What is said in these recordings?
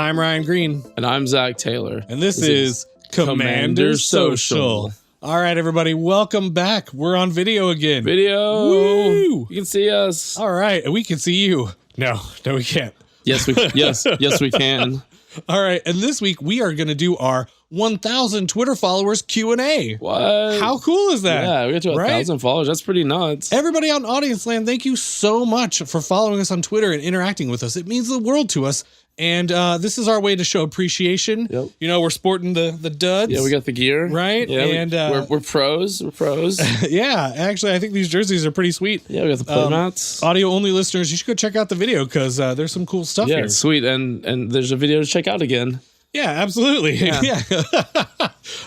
I'm Ryan Green. And I'm Zack Taylor. And this is Commander Social. All right, everybody, welcome back. We're on video again. Video. Woo! You can see us. All right, and we can see you. No, we can't. Yes, we can. All right, and this week we are going to do our 1,000 Twitter followers Q&A. What? How cool is that? Yeah, we got to 1,000 followers. That's pretty nuts. Everybody out in audience land, thank you so much for following us on Twitter and interacting with us. It means the world to us. And this is our way to show appreciation. Yep. You know, we're sporting the duds. Yeah, we got the gear. Right? Yeah, and we're pros. We're pros. Yeah, actually, I think these jerseys are pretty sweet. Yeah, we got the play mats. Audio-only listeners, you should go check out the video because there's some cool stuff here. Yeah, it's sweet. And there's a video to check out again. Yeah, absolutely. Yeah.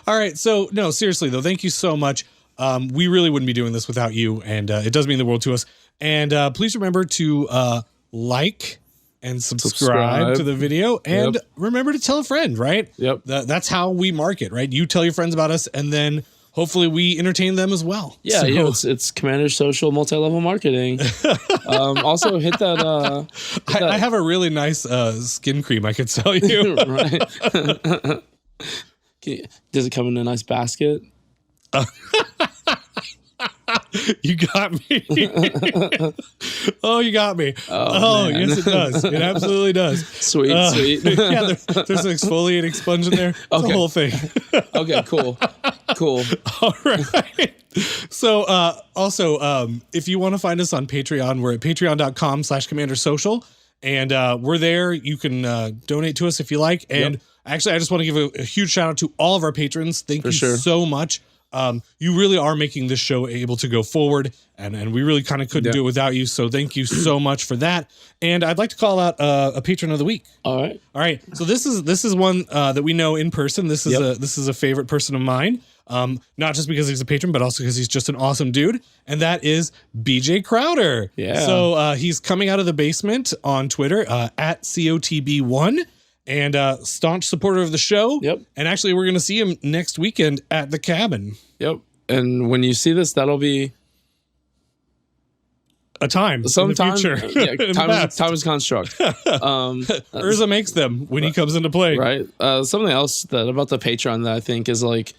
All right. So, no, seriously, though, thank you so much. We really wouldn't be doing this without you, and it does mean the world to us. And please remember to like and subscribe to the video, and remember to tell a friend, right? Yep. That's how we market, right? You tell your friends about us, and then hopefully we entertain them as well. Yeah, it's Commander Social multi-level marketing. Also hit that. I have a really nice skin cream I could sell you. Right. Does it come in a nice basket? You got me. Oh, you got me. Oh yes, it does. It absolutely does. Sweet. Yeah, there's an exfoliating sponge in there. It's the whole thing. Okay, cool. All right. So also, if you want to find us on Patreon, we're at patreon.com/commandersocial. And we're there. You can donate to us if you like. And actually, I just want to give a huge shout out to all of our patrons. Thank you so much. You really are making this show able to go forward, and we really kind of couldn't do it without you. So thank you so much for that. And I'd like to call out a patron of the week. All right. So this is one that we know in person. This is a favorite person of mine. Not just because he's a patron, but also because he's just an awesome dude. And that is BJ Crowder. Yeah. So he's coming out of the basement on Twitter at COTB1. And staunch supporter of the show. Yep. And actually, we're going to see him next weekend at the cabin. Yep. And when you see this, that'll be a time. Sometime. In the future. Yeah, time is construct. Urza makes them when he comes into play. Right. Something else about the Patreon that I think is like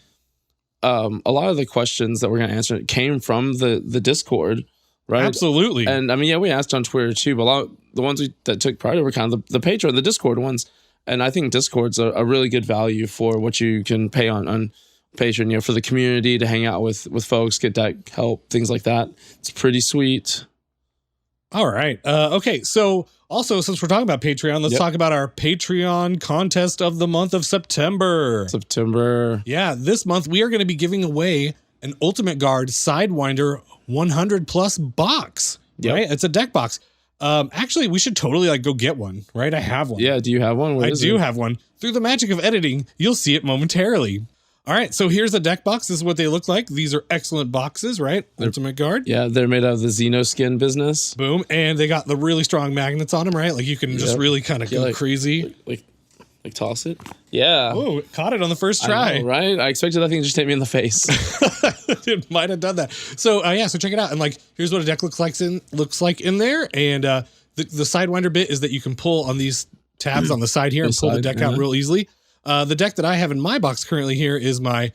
a lot of the questions that we're going to answer came from the Discord. Right. Absolutely. And I mean, we asked on Twitter too, but a lot of the ones that took priority were kind of the Patreon, the Discord ones. And I think Discord's a really good value for what you can pay on Patreon, for the community to hang out with folks, get deck help, things like that. It's pretty sweet. All right. Okay. So also, since we're talking about Patreon, let's talk about our Patreon contest of the month of September. Yeah. This month, we are going to be giving away an Ultimate Guard Sidewinder 100 plus box. Right. It's a deck box. Actually, we should totally go get one, right? I have one. Yeah, do you have one? I do have one. Through the magic of editing, you'll see it momentarily. All right, so here's the deck box. This is what they look like. These are excellent boxes, right? Ultimate Guard. Yeah, they're made out of the Xenoskin business. Boom. And they got the really strong magnets on them, right? Like you can just really kind of go crazy. Like toss it. Yeah. Oh, caught it on the first try. I know, right? I expected that thing to just hit me in the face. It might have done that. So so check it out. And here's what a deck looks like in there. And the Sidewinder bit is that you can pull on these tabs on the side here and pull the deck out real easily. The deck that I have in my box currently here is my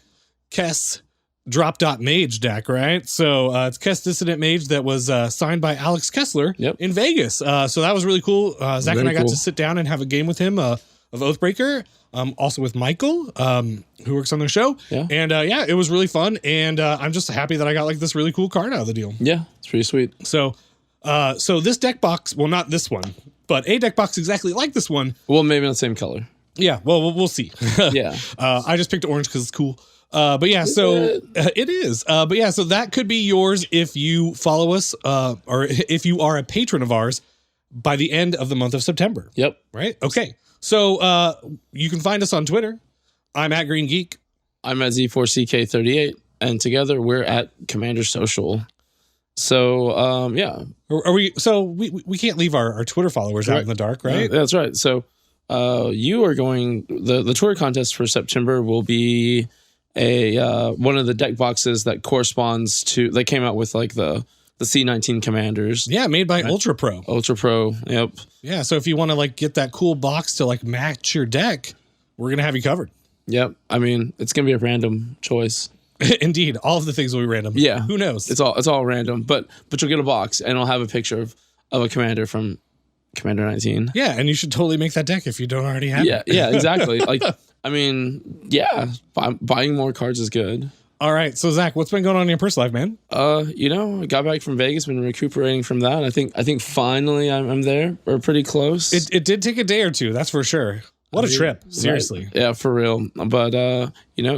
Kess Drop Dot Mage deck, right? So it's Kess Dissident Mage that was signed by Alex Kessler in Vegas. So that was really cool. Zach and I got to sit down and have a game with him of Oathbreaker. Also with Michael, who works on the show. Yeah. And it was really fun. And I'm just happy that I got this really cool card out of the deal. Yeah, it's pretty sweet. So this deck box, well, not this one, but a deck box exactly like this one. Well, maybe not the same color. Yeah, well, we'll see. Yeah. I just picked orange because it's cool. But yeah, so it is. But yeah, so that could be yours if you follow us or if you are a patron of ours by the end of the month of September. Yep. Right? Okay. So you can find us on Twitter. I'm at Green Geek. I'm at Z4CK38. And together we're at Commander Social. So, yeah. Are we? So we can't leave our Twitter followers out in the dark, right? That's right. So you are going, the Twitter contest for September will be one of the deck boxes that corresponds to, they came out with the the C19 Commanders. Yeah, made by Ultra Pro. Ultra Pro, yep. Yeah, so if you want to like get that cool box to like match your deck, we're gonna have you covered. Yep. I mean, it's gonna be a random choice. Indeed, all of the things will be random. Yeah. Who knows? It's all random, but you'll get a box and it'll have a picture of a commander from Commander 19. Yeah, and you should totally make that deck if you don't already have it. Yeah, exactly. Like, I mean, yeah, buying more cards is good. All right, so Zach, what's been going on in your personal life, man? I got back from Vegas, been recuperating from that. I think finally I'm there, or pretty close. It did take a day or two, that's for sure. What a trip, seriously. Right. Yeah, for real. But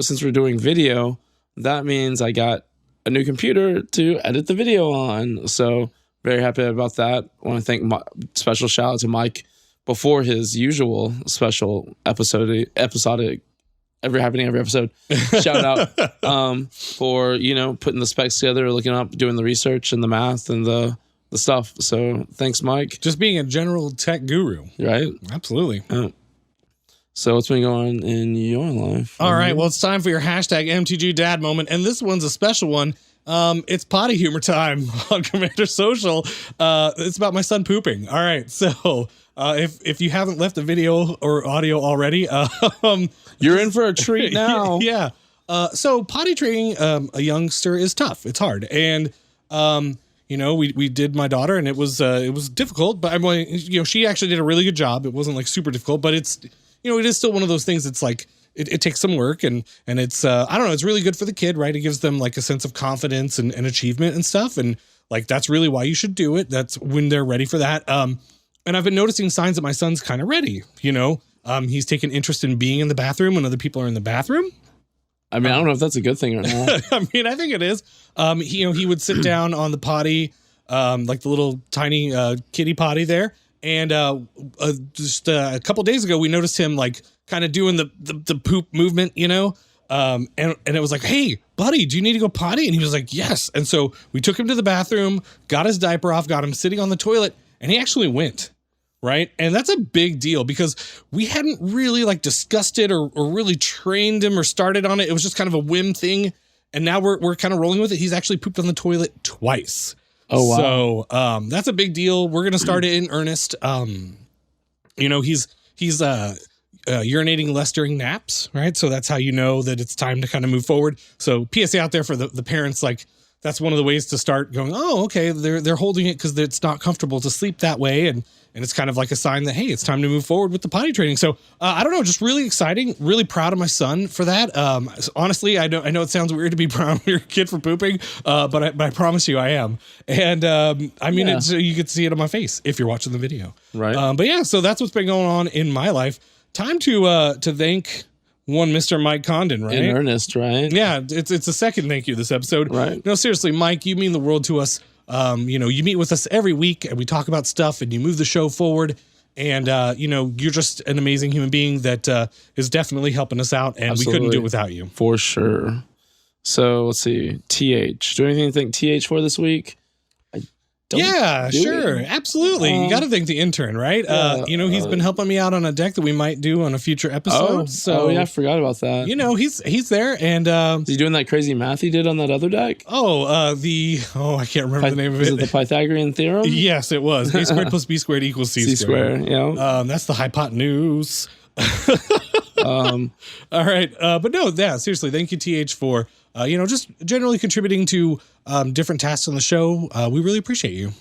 since we're doing video, that means I got a new computer to edit the video on. So very happy about that. I want to thank special shout out to Mike before his usual special episodic every episode. Shout out for putting the specs together, looking up, doing the research and the math and the stuff. So thanks, Mike. Just being a general tech guru, right? Absolutely. So what's been going on in your life? All right, well, it's time for your hashtag MTG Dad moment, and this one's a special one. It's potty humor time on Commander Social. It's about my son pooping. All right, so if you haven't left a video or audio already, you're in for a treat now. Yeah. So potty training a youngster is tough. It's hard, and we did my daughter, and it was difficult. But she actually did a really good job. It wasn't like super difficult, but it's it is still one of those things. It's like it takes some work, and it's I don't know. It's really good for the kid, right? It gives them like a sense of confidence and achievement and stuff, and like that's really why you should do it. That's when they're ready for that. And I've been noticing signs that my son's kind of ready. He's taken interest in being in the bathroom when other people are in the bathroom. I mean, I don't know if that's a good thing or not. I mean, I think it is. He would sit down on the potty, like the little tiny kitty potty there. And just a couple days ago, we noticed him like kind of doing the poop movement, and it was like, hey, buddy, do you need to go potty? And he was like, yes. And so we took him to the bathroom, got his diaper off, got him sitting on the toilet, and he actually went. Right. And that's a big deal because we hadn't really like discussed it or really trained him or started on it. It was just kind of a whim thing. And now we're kind of rolling with it. He's actually pooped on the toilet twice. Oh, wow. So that's a big deal. We're going to start it in earnest. He's urinating less during naps. Right. So that's how you know that it's time to kind of move forward. So PSA out there for the parents, like that's one of the ways to start going, oh, okay, they're holding it because it's not comfortable to sleep that way. And it's kind of like a sign that, hey, it's time to move forward with the potty training. So I don't know, just really exciting, really proud of my son for that. Honestly, I know it sounds weird to be proud of your kid for pooping, but I promise you I am. And it's, you can see it on my face if you're watching the video. Right. But yeah, so that's what's been going on in my life. Time to thank one Mr. Mike Condon, right? In earnest, right? Yeah, it's a second thank you this episode. Right. No, seriously, Mike, you mean the world to us. You meet with us every week and we talk about stuff and you move the show forward. And, you're just an amazing human being that is definitely helping us out. And Absolutely. We couldn't do it without you. For sure. So let's see. TH. Do anything to thank TH for this week? Yeah, sure. Absolutely. You got to thank the intern, right? He's been helping me out on a deck that we might do on a future episode. I forgot about that. He's there. And is he doing that crazy math he did on that other deck? I can't remember the name of it. Is it the Pythagorean theorem? Yes, it was. A squared plus B squared equals C squared. Yeah. That's the hypotenuse. All right. But no, seriously, thank you, TH, for just generally contributing to different tasks on the show. We really appreciate you.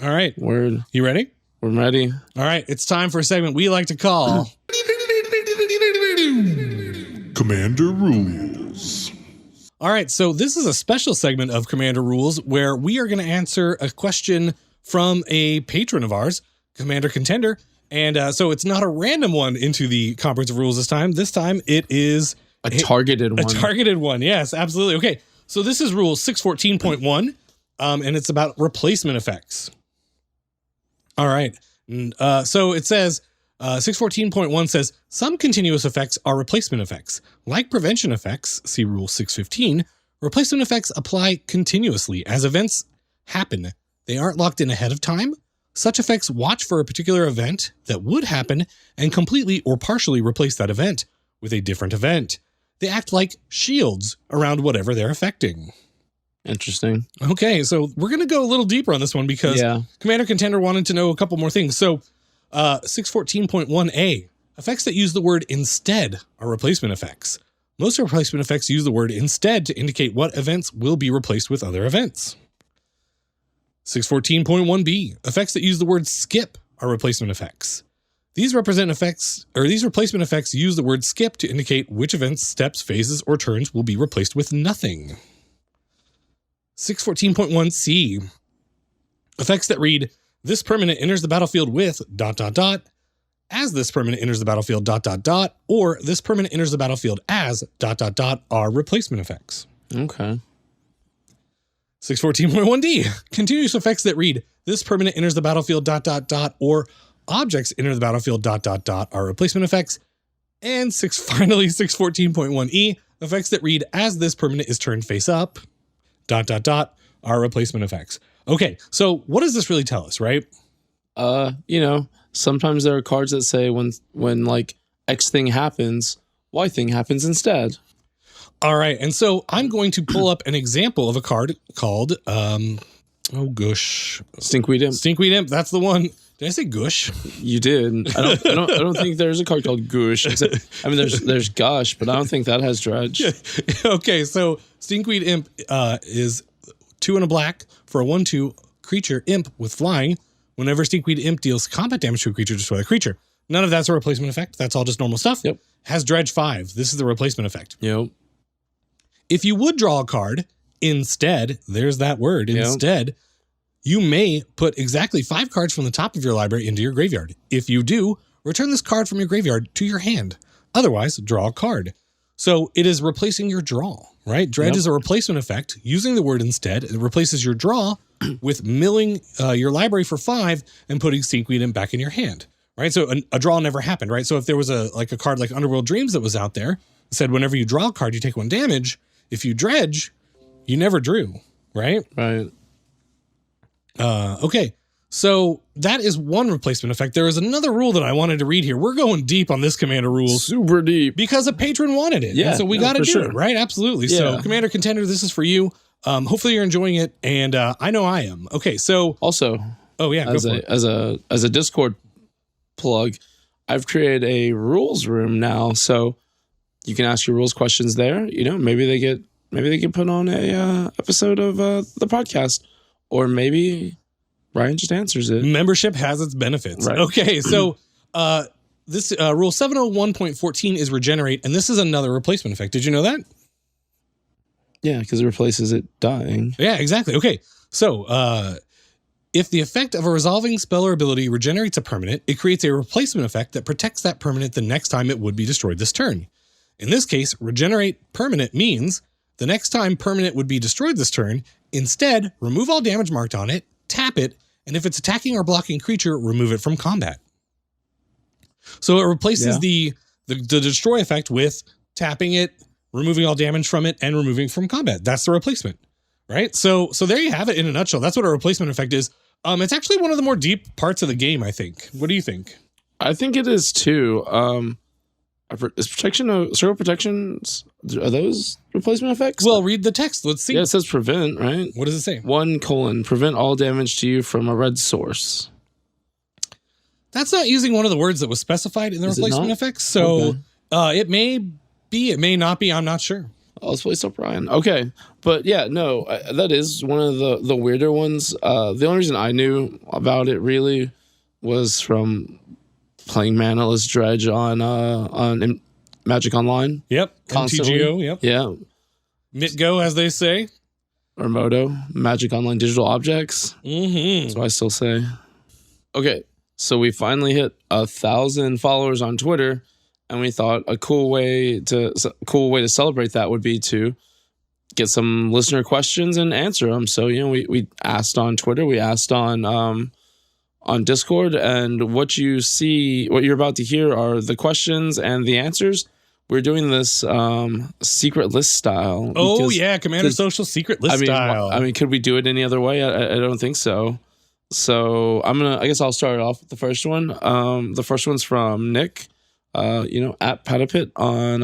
All right. Word. You ready? We're ready. All right. It's time for a segment we like to call Commander Rules. All right. So this is a special segment of Commander Rules where we are going to answer a question from a patron of ours, Commander Contender. And so it's not a random one into the comprehensive rules this time. This time it is a targeted one. A targeted one. Yes, absolutely. Okay. So this is rule 614.1, and it's about replacement effects. All right. So it says 614.1 says some continuous effects are replacement effects. Like prevention effects, see rule 615, replacement effects apply continuously as events happen. They aren't locked in ahead of time. Such effects watch for a particular event that would happen and completely or partially replace that event with a different event. They act like shields around whatever they're affecting. Interesting. Okay, so we're going to go a little deeper on this one because Commander Contender wanted to know a couple more things. So 614.1a, effects that use the word instead are replacement effects. Most replacement effects use the word instead to indicate what events will be replaced with other events. 614.1b, effects that use the word skip are replacement effects. These represent effects, or these replacement effects use the word skip to indicate which events, steps, phases, or turns will be replaced with nothing. 614.1c, effects that read, this permanent enters the battlefield with ... as this permanent enters the battlefield ... or this permanent enters the battlefield as ... are replacement effects. Okay. 614.1d, continuous effects that read, this permanent enters the battlefield ... or objects enter the battlefield ... are replacement effects. And finally, 614.1e, effects that read, as this permanent is turned face up ... are replacement effects. Okay, so what does this really tell us, right? Sometimes there are cards that say when like X thing happens, Y thing happens instead. All right, and so I'm going to pull up an example of a card called Stinkweed Imp. Stinkweed Imp, that's the one. Did I say Gush? You did. I don't think there's a card called Gush. I mean, there's Gush, but I don't think that has Dredge. Okay, so Stinkweed Imp is 2 and a black for a 1/2 creature imp with flying. Whenever Stinkweed Imp deals combat damage to a creature, destroy the creature. None of that's a replacement effect. That's all just normal stuff. Yep. Has Dredge 5. This is the replacement effect. Yep. If you would draw a card, instead, there's that word, instead, you may put exactly 5 cards from the top of your library into your graveyard. If you do, return this card from your graveyard to your hand. Otherwise, draw a card. So it is replacing your draw, right? Dredge is a replacement effect. Using the word instead, it replaces your draw with milling your library for 5 and putting Stinkweed Imp back in your hand, right? So a draw never happened, right? So if there was a card like Underworld Dreams that was out there, it said whenever you draw a card, you take 1 damage. If you dredge, you never drew, right? Right. Okay, so that is one replacement effect. There is another rule that I wanted to read here. We're going deep on this Commander rules. Super deep. Because a patron wanted it. Yeah. And so we got to do it, right? Absolutely. Yeah. So Commander Contender, this is for you. Hopefully you're enjoying it, and I know I am. Okay, so also, as a Discord plug, I've created a rules room now, so you can ask your rules questions there. Maybe they get put on a episode of the podcast, or maybe Ryan just answers it. Membership has its benefits. Right. Okay, so this rule 701.14 is regenerate, and this is another replacement effect. Did you know that? Yeah, because it replaces it dying. Yeah, exactly. Okay, so if the effect of a resolving spell or ability regenerates a permanent, it creates a replacement effect that protects that permanent the next time it would be destroyed this turn. In this case, regenerate permanent means the next time permanent would be destroyed this turn, instead, remove all damage marked on it, tap it, and if it's attacking or blocking creature, remove it from combat. So it replaces the destroy effect with tapping it, removing all damage from it, and removing from combat. That's the replacement, right? So there you have it in a nutshell. That's what a replacement effect is. It's actually one of the more deep parts of the game, I think. What do you think? I think it is too. Is circle protections, are those replacement effects? Well, read the text. Let's see. Yeah, it says prevent, right? What does it say? 1: prevent all damage to you from a red source. That's not using one of the words that was specified in the replacement effects. So it may be, it may not be. I'm not sure. Oh, let's place up Ryan. Okay. But yeah, no, that is one of the weirder ones. The only reason I knew about it really was from playing Manaless Dredge on Magic Online. Yep. Constantly. MTGO. Yep. Yeah. MITGO, as they say. Or Moto. Magic Online Digital Objects. Mm-hmm. That's what I still say. Okay. So we finally hit 1,000 followers on Twitter, and we thought a cool way to celebrate that would be to get some listener questions and answer them. So we asked on Twitter, we asked on Discord, and what you're about to hear are the questions and the answers. We're doing this secret list style. Oh yeah, Commander Social secret list style. I mean, could we do it any other way? I don't think so. So I guess I'll start off with the first one. The first one's from Nick, at Patapit on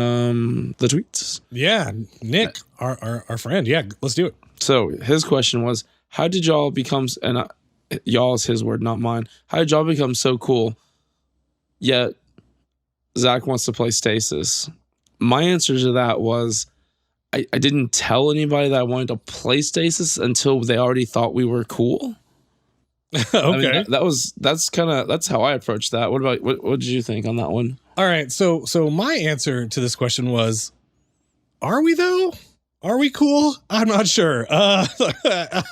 the tweets. Yeah, Nick, our friend. Yeah, let's do it. So his question was, how did y'all become, and y'all is his word, not mine. How did y'all become so cool? Yet Zach wants to play Stasis. My answer to that was, I didn't tell anybody that I wanted to play Stasis until they already thought we were cool. Okay. I mean, that's how I approached that. What about what did you think on that one? All right. So my answer to this question was, are we though? Are we cool? I'm not sure. I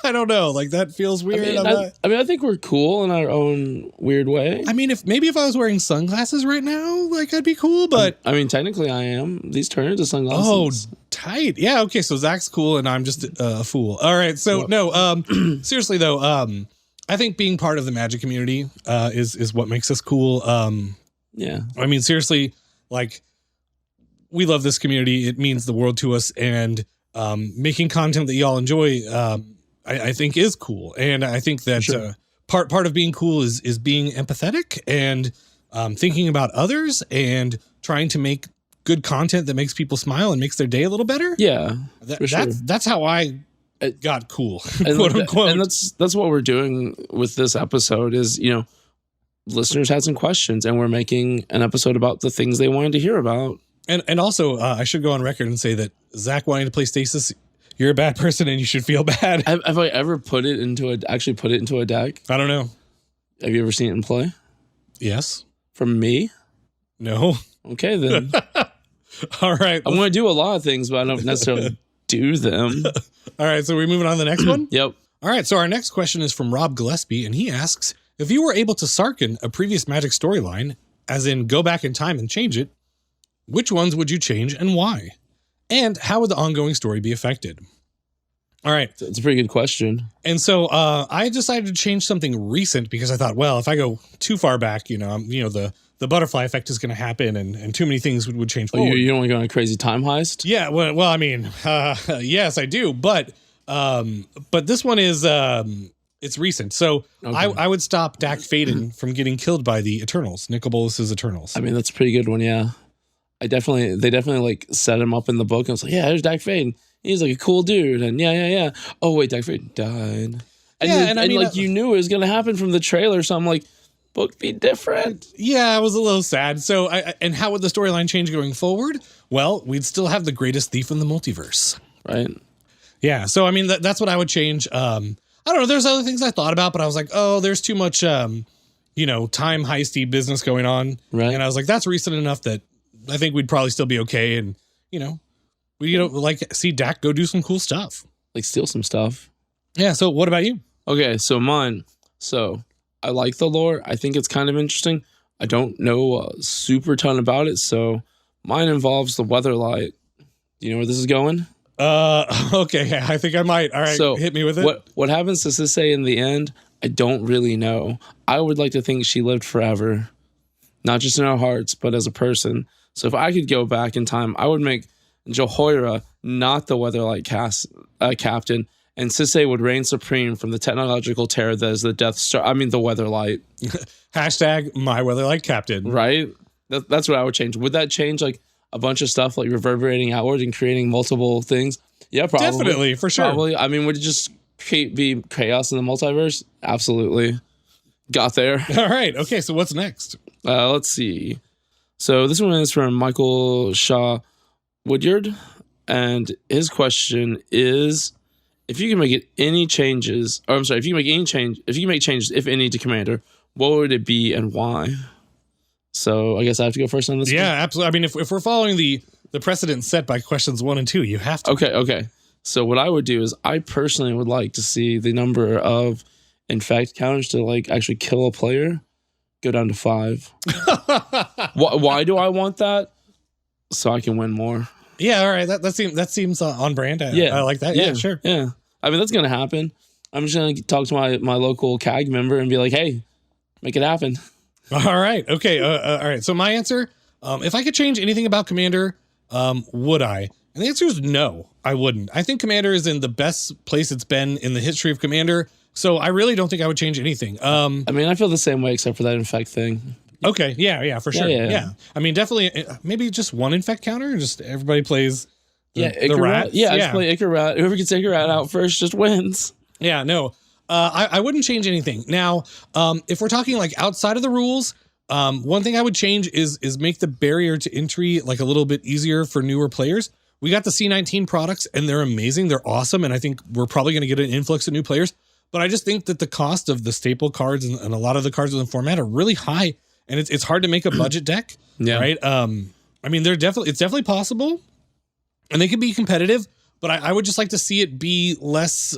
don't know. Like, that feels weird. I think we're cool in our own weird way. I mean, if I was wearing sunglasses right now, like, I'd be cool, but I mean, technically I am. These turn into sunglasses. Oh, tight. Yeah, okay, so Zach's cool and I'm just a fool. All right, so no, seriously though, I think being part of the Magic community is what makes us cool. Yeah. I mean, seriously, like, we love this community. It means the world to us, and making content that y'all enjoy, I think is cool. And I think that Sure. part of being cool is being empathetic and thinking about others and trying to make good content that makes people smile and makes their day a little better. Yeah, for sure. That's how I got cool, and, quote unquote. And that's what we're doing with this episode is, listeners had some questions and we're making an episode about the things they wanted to hear about. And also, I should go on record and say that Zach wanting to play Stasis, you're a bad person and you should feel bad. Have I ever put it into a deck? I don't know. Have you ever seen it in play? Yes. From me? No. Okay, then. All right. I want to do a lot of things, but I don't necessarily do them. All right. So we're moving on to the next one? Yep. All right. So our next question is from Rob Gillespie, and he asks, if you were able to Sarkin a previous Magic storyline, as in go back in time and change it, which ones would you change and why? And how would the ongoing story be affected? All right. It's a pretty good question. And so I decided to change something recent because I thought, well, if I go too far back, the butterfly effect is going to happen and too many things would change forward. You don't want to go on a crazy time heist? Yeah. Well, I mean, yes, I do. But this one is it's recent. So okay. I would stop Dak Faden from getting killed by the Eternals, Nicol Bolas's Eternals. I mean, that's a pretty good one. Yeah. They definitely like set him up in the book. I was like, yeah, there's Dak Faden. He's like a cool dude. And yeah. Oh, wait, Dak Faden died. And I mean, you knew it was going to happen from the trailer. So I'm like, book be different. Yeah, I was a little sad. So, and how would the storyline change going forward? Well, we'd still have the greatest thief in the multiverse. Right. Yeah. So, I mean, that's what I would change. I don't know. There's other things I thought about, but I was like, oh, there's too much, time heisty business going on. Right. And I was like, that's recent enough that I think we'd probably still be okay. And, we like see Dak go do some cool stuff. Like steal some stuff. Yeah. So what about you? Okay. So mine. So I like the lore. I think it's kind of interesting. I don't know a super ton about it. So mine involves the Weatherlight. Do you know where this is going? Okay. I think I might. All right. So hit me with it. What happens to Sisay in the end? I don't really know. I would like to think she lived forever, not just in our hearts, but as a person. So if I could go back in time, I would make Jehoira not the Weatherlight captain, and Sisay would reign supreme from the technological terror that is the Death Star. I mean, the Weatherlight. Hashtag my Weatherlight captain. Right? That's what I would change. Would that change like a bunch of stuff, like reverberating outward and creating multiple things? Yeah, probably. Definitely, for sure. Probably. I mean, would it just be chaos in the multiverse? Absolutely. Got there. All right. Okay, so what's next? Let's see. So this one is from Michael Shaw Woodyard, and his question is, if you can make any changes, if you can make changes, if any, to Commander, what would it be and why? So I guess I have to go first on this. Yeah, absolutely. I mean, if we're following the precedent set by questions 1 and 2, you have to. Okay. So what I would do is I personally would like to see the number of infect counters to like actually kill a player go down to 5. Why do I want that? So I can win more. Yeah, all right. That seems on brand. I like that. Yeah, sure. Yeah. I mean, that's going to happen. I'm just going to talk to my local CAG member and be like, hey, make it happen. All right. Okay. All right. So my answer, if I could change anything about Commander, would I? And the answer is no, I wouldn't. I think Commander is in the best place it's been in the history of Commander. So I really don't think I would change anything. I mean, I feel the same way except for that infect thing. Okay. Yeah, for sure. Yeah. I mean, definitely maybe just one infect counter and just everybody plays The rats. Yeah, I just play Icar Rat. Whoever gets Icar Rat out first just wins. Yeah, no. I wouldn't change anything. Now, if we're talking like outside of the rules, one thing I would change is make the barrier to entry like a little bit easier for newer players. We got the C19 products and they're amazing. They're awesome. And I think we're probably going to get an influx of new players. But I just think that the cost of the staple cards and a lot of the cards in the format are really high. And it's hard to make a budget deck. Yeah. Right. I mean, it's definitely possible and they can be competitive, but I would just like to see it be less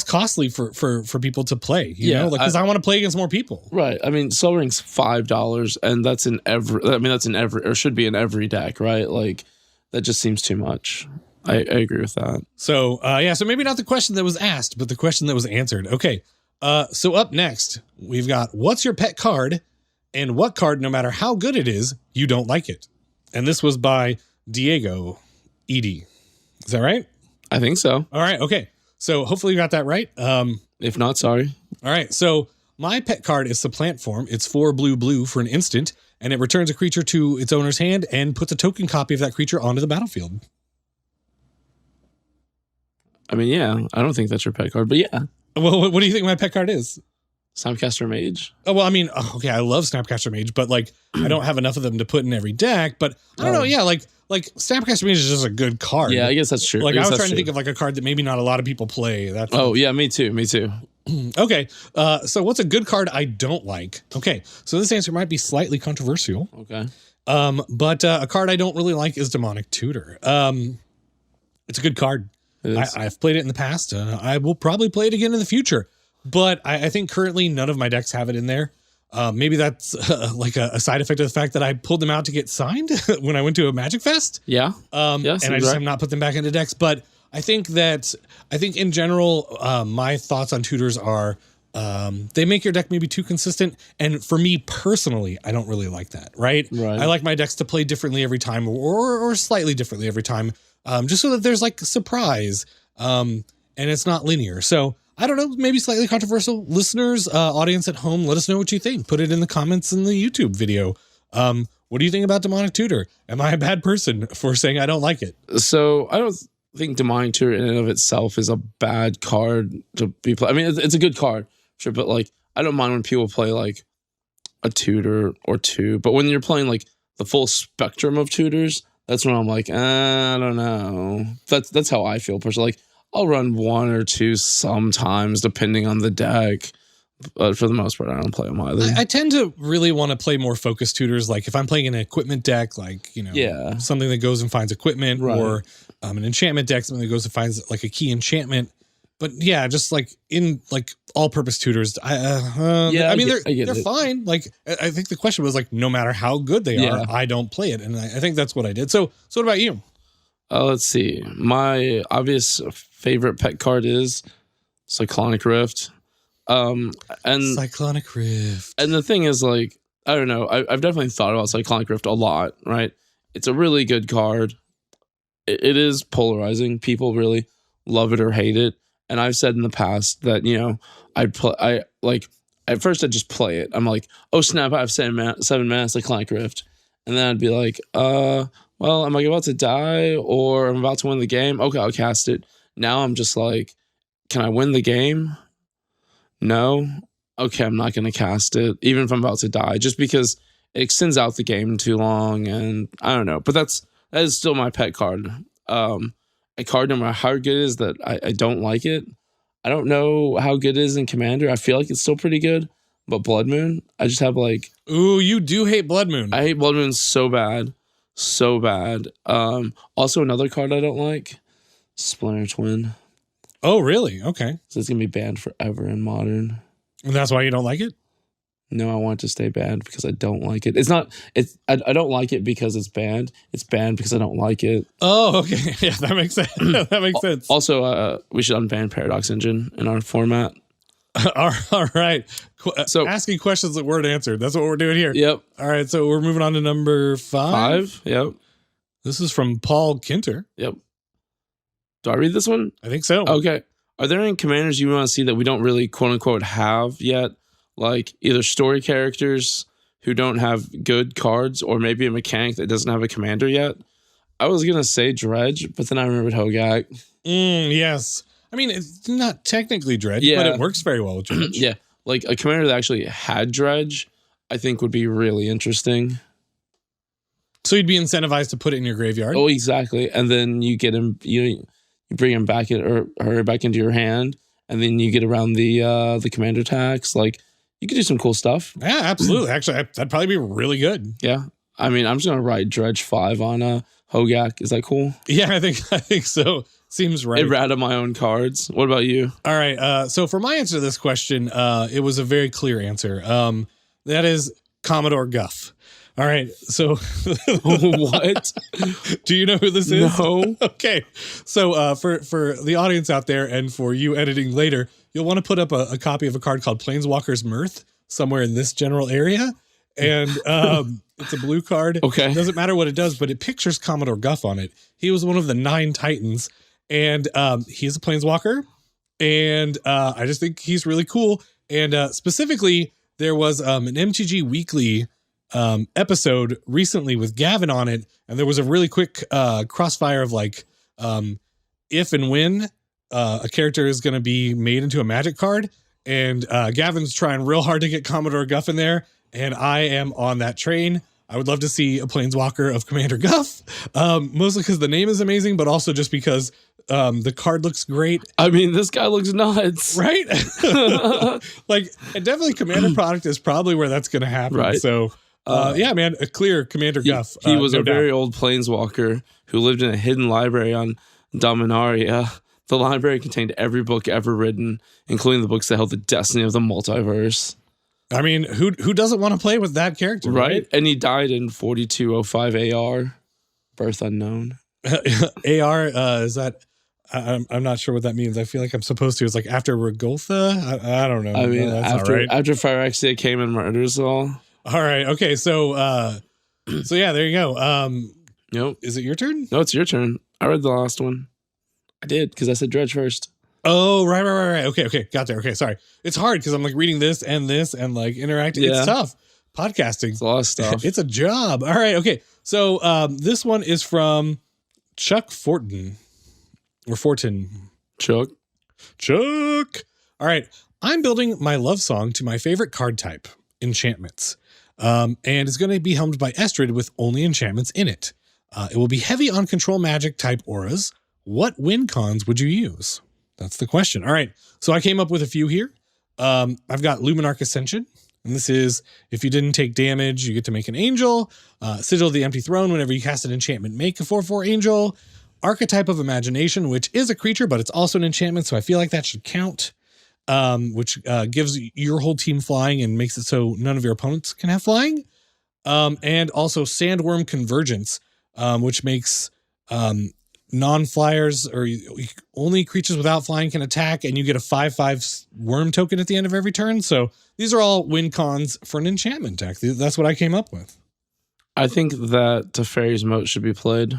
costly for people to play, you know, like, cause I want to play against more people. Right. I mean, Soul Ring's $5 and that's in every, or should be in every deck, right? Like that just seems too much. I agree with that. So, so maybe not the question that was asked, but the question that was answered. Okay. So up next we've got, what's your pet card and what card, no matter how good it is, you don't like it? And this was by Diego Edie. Is that right? I think so. All right. Okay. So hopefully you got that right. If not, sorry. All right. So my pet card is Supplant Form. It's 4 blue for an instant, and it returns a creature to its owner's hand and puts a token copy of that creature onto the battlefield. I mean, yeah, I don't think that's your pet card, but yeah. Well, what do you think my pet card is? Snapcaster Mage. Oh, well, I mean, okay, I love Snapcaster Mage, but like, I don't have enough of them to put in every deck, but I don't know. Yeah, like Snapcaster Mage is just a good card. Yeah, I guess that's true. Like I was trying to think of like a card that maybe not a lot of people play. Yeah, me too. Okay. So what's a good card I don't like? Okay. So this answer might be slightly controversial. Okay. But a card I don't really like is Demonic Tutor. It's a good card. I've played it in the past. I will probably play it again in the future, but I think currently none of my decks have it in there. Maybe that's like a side effect of the fact that I pulled them out to get signed when I went to a Magic Fest. Yeah. And I just have not put them back into decks. But I think in general, my thoughts on tutors are they make your deck maybe too consistent. And for me personally, I don't really like that. Right. I like my decks to play differently every time or slightly differently every time. Just so that there's like a surprise and it's not linear. So I don't know, maybe slightly controversial. Listeners, audience at home, let us know what you think. Put it in the comments in the YouTube video. What do you think about Demonic Tutor? Am I a bad person for saying I don't like it? So I don't think Demonic Tutor in and of itself is a bad card to be played. I mean, it's a good card, sure, but like I don't mind when people play like a tutor or two. But when you're playing like the full spectrum of tutors, that's when I'm like, I don't know. That's how I feel personally. Like I'll run one or two sometimes, depending on the deck. But for the most part, I don't play them either. I tend to really want to play more focused tutors. Like if I'm playing an equipment deck, like, you know, something that goes and finds equipment, or an enchantment deck, something that goes and finds like a key enchantment. But yeah, just like in like all-purpose tutors, I mean, they're fine. Like I think the question was like, no matter how good they are, I don't play it, and I think that's what I did. So what about you? Let's see. My obvious favorite pet card is Cyclonic Rift. And Cyclonic Rift. And the thing is, like, I don't know. I've definitely thought about Cyclonic Rift a lot. Right? It's a really good card. It is polarizing. People really love it or hate it. And I've said in the past that, you know, at first I'd just play it. I'm like, oh snap, I have 7 mana Cyclonic Rift. And then I'd be like, well, am I about to die or I'm about to win the game? Okay, I'll cast it. Now I'm just like, can I win the game? No. Okay, I'm not going to cast it, even if I'm about to die, just because it extends out the game too long. And I don't know, but that is still my pet card. A card, no matter how good it is, that I don't like it. I don't know how good it is in Commander. I feel like it's still pretty good, but Blood Moon, I just have like... Ooh, you do hate Blood Moon. I hate Blood Moon so bad. So bad. Also, another card I don't like, Splinter Twin. Oh, really? Okay. So it's going to be banned forever in Modern. And that's why you don't like it? No, I want it to stay banned because I don't like it. I don't like it because it's banned. It's banned because I don't like it. Oh, okay. Yeah, that makes sense. That makes sense. Also, we should unban Paradox Engine in our format. All right. So asking questions that weren't answered. That's what we're doing here. Yep. All right. So we're moving on to number 5. Yep. This is from Paul Kinter. Yep. Do I read this one? I think so. Okay. Are there any commanders you want to see that we don't really quote unquote have yet? Like either story characters who don't have good cards or maybe a mechanic that doesn't have a commander yet? I was gonna say Dredge, but then I remembered Hogak. Yes. I mean, it's not technically Dredge, Yeah. but it works very well with Dredge. Yeah, like a commander that actually had Dredge, I think would be really interesting. So you'd be incentivized to put it in your graveyard. Oh, exactly. And then you get him, you bring him back in or her back into your hand, and then you get around the commander tax. Like you could do some cool stuff. Yeah, absolutely. Actually, that'd probably be really good. Yeah. I mean, I'm just gonna write Dredge 5 on Hogak. Is that cool? Yeah, I think so. Seems right. It ran out of my own cards. What about you? All right. So for my answer to this question, it was a very clear answer. That is Commodore Guff. All right. So What? do you know who this is? No. Okay. So for the audience out there and for you editing later, you'll want to put up a copy of a card called Planeswalker's Mirth somewhere in this general area. And it's a blue card. Okay. It doesn't matter what it does, but it pictures Commodore Guff on it. He was one of the 9 Titans, and he's a Planeswalker. And I just think he's really cool. And specifically, there was an MTG Weekly episode recently with Gavin on it, and there was a really quick crossfire of like if and when a character is going to be made into a Magic card. And Gavin's trying real hard to get Commodore Guff in there. And I am on that train. I would love to see a Planeswalker of Commander Guff, mostly because the name is amazing, but also just because the card looks great. I mean, this guy looks nuts. Right? Like, and definitely Commander product is probably where that's going to happen. Right. So, yeah, man, a clear Commander Guff. He was no a doubt. very old Planeswalker who lived in a hidden library on Dominaria. The library contained every book ever written, including the books that held the destiny of the multiverse. I mean, who doesn't want to play with that character, Right? And he died in 4205 AR, birth unknown. AR, is that... I'm not sure what that means. I feel like I'm supposed to. It's like after Regoltha? I don't know. I mean, No, that's after all right. after Phyrexia came and murdered us all. All right. Okay. So yeah, there you go. Nope. Is it your turn? No, it's your turn. I read the last one. I did because I said Dredge first. Oh, right. Okay. Got there. Okay. Sorry. It's hard because I'm like reading this and like interacting. Yeah. It's tough. Podcasting. It's a lot of stuff. It's a job. All right. Okay. So this one is from Chuck Fortin. Or Fortin. Chuck. All right. I'm building my love song to my favorite card type, enchantments. And it's going to be helmed by Estrid with only enchantments in it. It will be heavy on control magic type auras. What win cons would you use? That's the question. All right. So I came up with a few here. I've got Luminarch Ascension. And this is, if you didn't take damage, you get to make an angel. Sigil of the Empty Throne, whenever you cast an enchantment, make a 4/4 angel. Archetype of Imagination, which is a creature, but it's also an enchantment, so I feel like that should count, which gives your whole team flying and makes it so none of your opponents can have flying. And also Sandworm Convergence, which makes non-flyers or only creatures without flying can attack, and you get a 5/5 worm token at the end of every turn. So these are all win cons for an enchantment deck. That's what I came up with. I think that Teferi's Moat should be played.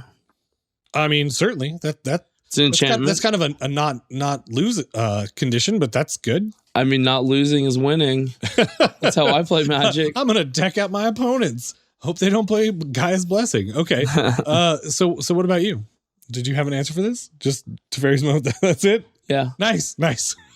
I mean, certainly It's an enchantment. that's kind of a not lose condition, but that's good. I mean, not losing is winning. That's how I play Magic. I'm gonna deck out my opponents. Hope they don't play Gaia's Blessing. Okay. So what about you? Did you have an answer for this? Just Teferi's Moat. That's it. Yeah. Nice.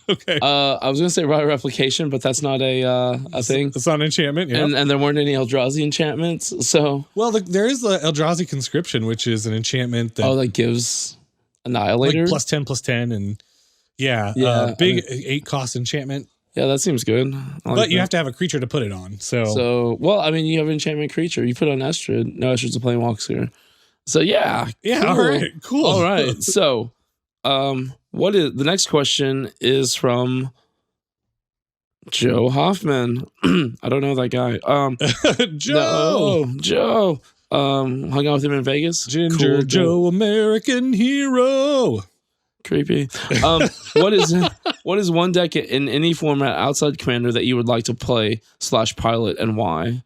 Okay. I was gonna say Riot Replication, but that's not a thing. It's not an enchantment. Yeah. And there weren't any Eldrazi enchantments. So Well, there is the Eldrazi Conscription, which is an enchantment that gives Annihilator like +10/+10, and big 8 cost enchantment. Yeah, that seems good. But you have to have a creature to put it on. So well, I mean, you have an enchantment creature. You put on Estrid. No, Estrid's a Planeswalker. So yeah. Yeah. Cool. All right. Cool. All right. So, what is the next question is from Joe Hoffman. I don't know that guy. Joe. No, Joe. Hung out with him in Vegas. Ginger Cool, Joe, American hero. Creepy. What is one deck in any format outside Commander that you would like to play / pilot, and why?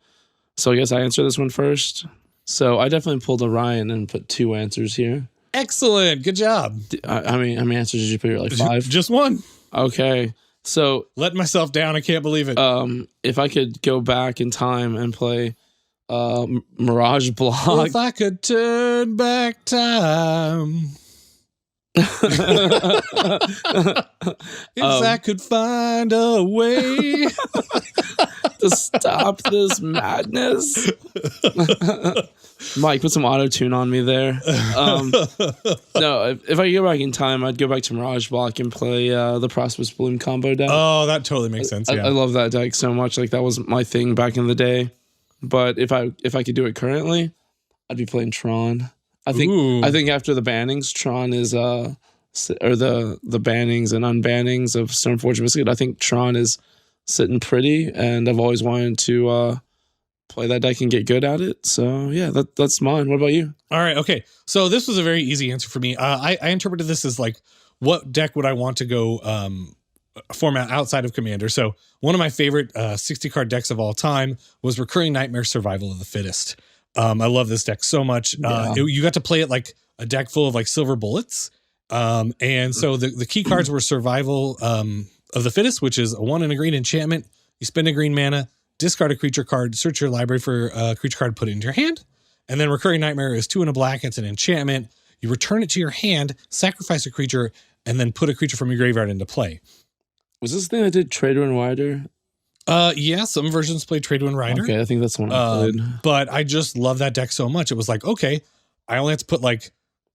So I guess I answer this one first. So I definitely pulled a Ryan and put 2 answers here. Excellent. Good job. I mean, how many answers did you put here? Like 5? Just one. Okay. So Let myself down. I can't believe it. if I could go back in time and play Mirage Block. If I could turn back time. If I could find a way to stop this madness. Mike, put some auto tune on me there. No, if I could go back in time, I'd go back to Mirage Block and play the Prosperous Bloom combo deck. Oh, that totally makes sense. Yeah. I love that deck so much. Like that was my thing back in the day. But if I could do it currently, I'd be playing Tron. I think after the bannings, Tron is or the bannings and unbannings of Stoneforge Mystic, I think Tron is sitting pretty, and I've always wanted to play that deck and get good at it. So yeah, that's mine. What about you? All right, okay. So this was a very easy answer for me. I interpreted this as like, what deck would I want to go format outside of Commander? So one of my favorite 60 card decks of all time was Recurring Nightmare Survival of the Fittest. I love this deck so much. You got to play it like a deck full of like silver bullets. And so the key cards were Survival of the Fittest, which is a 1 and a green enchantment. You spend a green mana, discard a creature card, search your library for a creature card, put it into your hand. And then Recurring Nightmare is 2 and a black. It's an enchantment. You return it to your hand, sacrifice a creature, and then put a creature from your graveyard into play. Was this the thing I did, Trader and Rider? Yeah, some versions play Trader and Rider. Okay, I think that's the one I played. But I just love that deck so much. It was like, okay, I only have to put like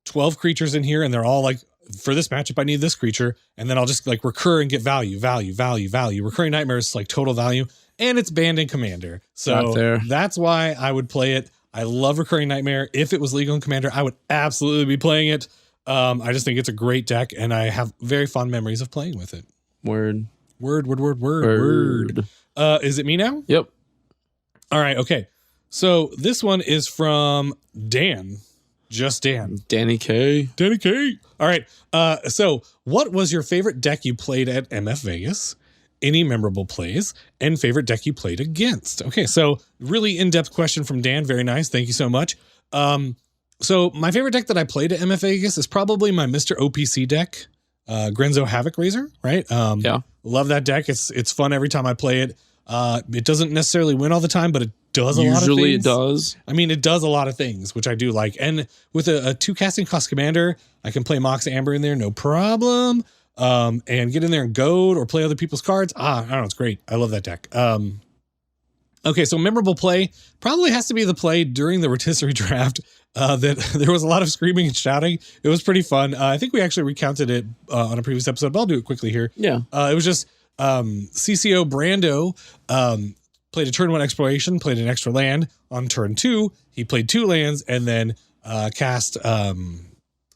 12 creatures in here, and they're all like, for this matchup, I need this creature, and then I'll just like recur and get value. Recurring Nightmare is like total value, and it's banned in Commander. So that's why I would play it. I love Recurring Nightmare. If it was legal in Commander, I would absolutely be playing it. I just think it's a great deck, and I have very fond memories of playing with it. Word. Is it me now? Yep. All right. Okay. So this one is from Dan. Just Dan. Danny K. All right. So what was your favorite deck you played at MF Vegas? Any memorable plays, and favorite deck you played against? Okay. So really in-depth question from Dan. Very nice. Thank you so much. So my favorite deck that I played at MF Vegas is probably my Mr. OPC deck. Grenzo Havoc Razor, right? Yeah. Love that deck. It's fun every time I play it. It doesn't necessarily win all the time, but it does a lot of things. Usually it does. I mean, it does a lot of things, which I do like. And with a 2 casting cost commander, I can play Mox Amber in there, no problem. And get in there and goad or play other people's cards. I don't know. It's great. I love that deck. Okay, so memorable play probably has to be the play during the rotisserie draft. That there was a lot of screaming and shouting. It was pretty fun. I think we actually recounted it on a previous episode, but I'll do it quickly here. Yeah. It was just CCO Brando played a turn 1 exploration, played an extra land. On turn 2, he played 2 lands and then cast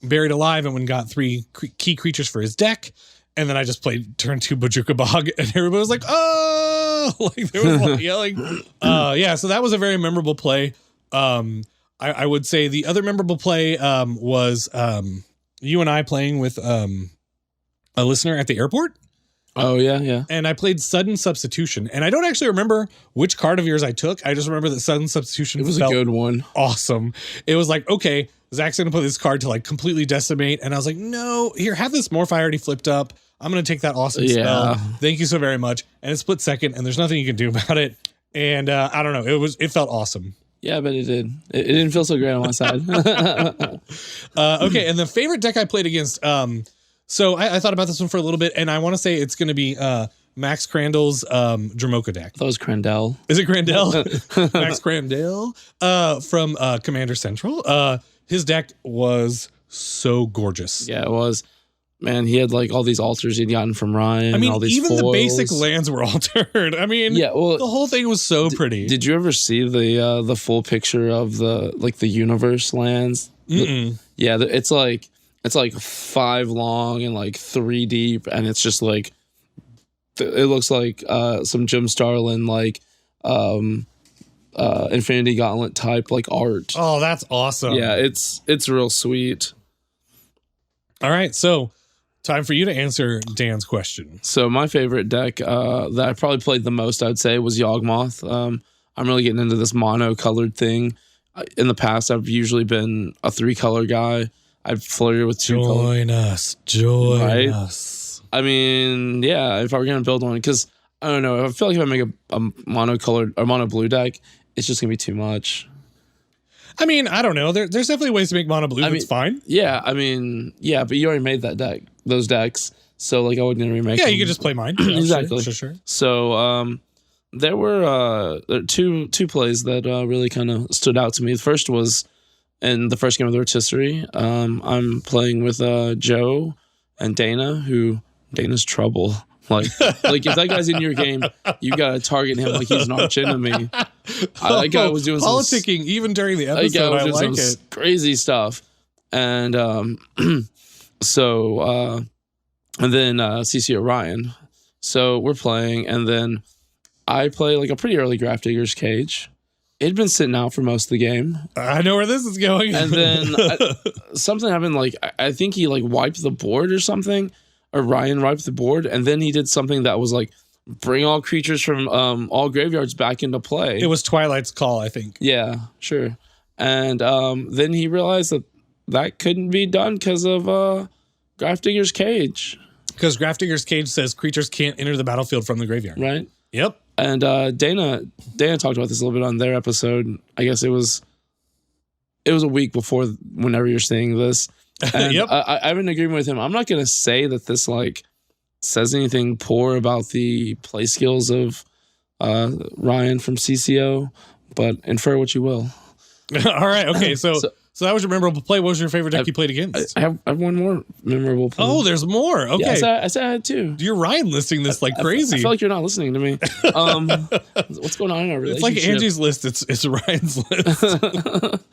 Buried Alive and got 3 key creatures for his deck. And then I just played turn 2 Bajuka Bog, and everybody was like, oh, like there was a lot of yelling. Yeah, so that was a very memorable play. I would say the other memorable play was you and I playing with a listener at the airport. Oh, yeah. And I played Sudden Substitution. And I don't actually remember which card of yours I took. I just remember that Sudden Substitution It was a good one. Awesome. It was like, okay, Zach's going to play this card to like completely decimate. And I was like, no, here, have this Morph I already flipped up. I'm going to take that awesome spell. Thank you so very much. And it split second, and there's nothing you can do about it. And I don't know. It felt awesome. Yeah, but it did. It didn't feel so great on my side. Okay, and the favorite deck I played against, so I thought about this one for a little bit, and I want to say it's going to be Max Crandall's Dramoka deck. That was Crandall. Is it Crandall? Max Crandall from Commander Central. His deck was so gorgeous. Yeah, it was. Man, he had like all these altars he'd gotten from Ryan. I mean, all these even foils. The basic lands were altered. I mean, yeah, well, the whole thing was so pretty. Did you ever see the full picture of the universe lands? Yeah, it's like 5 long and like 3 deep, and it's just like it looks like some Jim Starlin like Infinity Gauntlet type like art. Oh, that's awesome. Yeah, it's real sweet. All right, so time for you to answer Dan's question. So my favorite deck that I probably played the most, I'd say, was Yawgmoth. I'm really getting into this mono-colored thing. In the past, I've usually been a 3-color guy. I've flirted with 2 colors. Join us. I mean, yeah, if I were going to build one, because I don't know, I feel like if I make a mono-colored or mono-blue deck, it's just gonna be too much. I mean, I don't know. There's definitely ways to make mono blue. That's fine. Yeah, I mean, yeah, but you already made those decks. So like I wouldn't remake. Yeah, them. you could just play mine. Exactly. Sure. So there were two plays that really kind of stood out to me. The first was in the first game of the rotisserie. I'm playing with Joe and Dana, who Dana's trouble. Like if that guy's in your game, you gotta target him like he's an arch enemy. That guy was doing politicking even during the episode. I like it. Crazy stuff. And so and then CC Ryan. So we're playing, and then I play like a pretty early Grafdigger's Cage. It'd been sitting out for most of the game. I know where this is going. And then something happened. Like I think he like wiped the board or something. Or Ryan wiped the board, and then he did something that was like bring all creatures from all graveyards back into play. It was Twilight's Call, I think. Yeah, sure. And then he realized that couldn't be done because of Grafdigger's Cage. Because Grafdigger's Cage says creatures can't enter the battlefield from the graveyard. Right. Yep. And Dana talked about this a little bit on their episode. I guess it was a week before whenever you're seeing this. And yep. I'm in agreement with him. I'm not going to say that this like says anything poor about the play skills of Ryan from CCO, but infer what you will. All right. Okay. So that was your memorable play. What was your favorite deck you played against? I have one more memorable play. Oh, there's more. Okay. Yeah, I said I had two. You're Ryan listing this like crazy. I feel like you're not listening to me. What's going on in our relationship? It's like Angie's list. It's Ryan's list.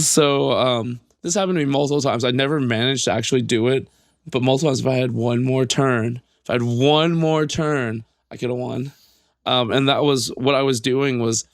So this happened to me multiple times. I never managed to actually do it, but multiple times if I had one more turn, I could have won. And that was what I was doing was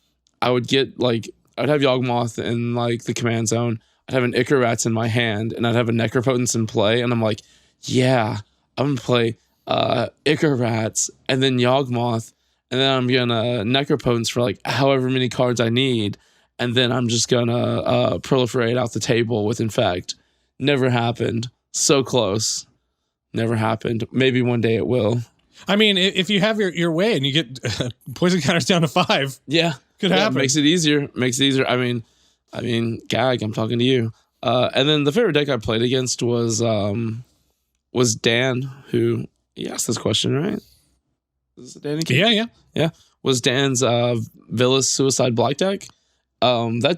I would get like, I'd have Yawgmoth in like the command zone. I'd have an Icarats in my hand, and I'd have a Necropotence in play. And I'm like, yeah, I'm going to play Icarats and then Yawgmoth. And then I'm going to Necropotence for like however many cards I need. And then I'm just going to proliferate out the table with Infect. Never happened. So close. Never happened. Maybe one day it will. I mean, if you have your way and you get poison counters down to 5. Yeah. Could happen. Makes it easier. I mean, Gag, I'm talking to you. And then the favorite deck I played against was Dan, who he asked this question, right? Is it Dan? Yeah. Was Dan's Villas Suicide Black deck? That